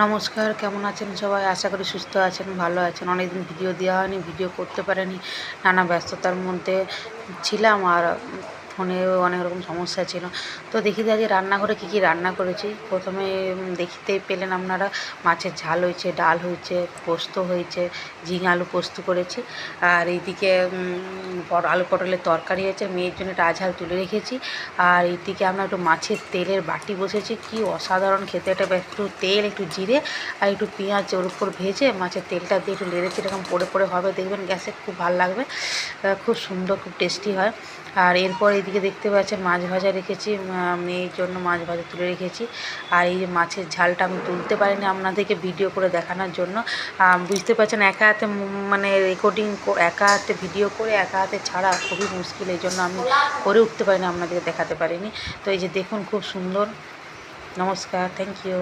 নমস্কার, কেমন আছেন সবাই? আশা করি সুস্থ আছেন, ভালো আছেন। অনেকদিন ভিডিও দেওয়া হয়নি, ভিডিও করতে পারিনি, নানা ব্যস্ততার মধ্যে ছিলাম। আর ফোনেও অনেক রকম সমস্যা ছিল। তো দেখি যে আজকে রান্নাঘরে কী কী রান্না করেছি। প্রথমে দেখতেই পেলেন আপনারা, মাছের ঝাল হয়েছে, ডাল হয়েছে, পোস্ত হয়েছে, ঝিঙে আলু পোস্ত করেছি। আর এইদিকে আলু পটলের তরকারি হয়েছে, মেয়ের জন্য একটা আঝাল তুলে রেখেছি। আর এইদিকে আমরা একটু মাছের তেলের বাটি বসেছি, কি অসাধারণ খেতে। এটা একটু তেল, একটু জিরে আর একটু পেঁয়াজ ওর উপর ভেজে মাছের তেলটা দিয়ে একটু নেড়ে এরকম পড়ে পড়ে হবে, দেখবেন গ্যাসে খুব ভালো লাগবে, খুব সুন্দর, খুব টেস্টি হয়। আর এরপর এইদিকে দেখতে পাচ্ছেন মাছ ভাজা রেখেছি, মেয়ের জন্য মাছ ভাজা তুলে রেখেছি। আর এই যে মাছের ঝালটা আমি তুলতে পারিনি আপনাদেরকে ভিডিও করে দেখানোর জন্য। বুঝতে পারছেন, একা হাতে মানে রেকর্ডিং, একা হাতে ভিডিও করে একা হাতে ছাড়া খুবই মুশকিল, এই জন্য আমি করে উঠতে পারিনি, আপনাদেরকে দেখাতে পারিনি। তো এই যে দেখুন, খুব সুন্দর। নমস্কার, থ্যাংক ইউ।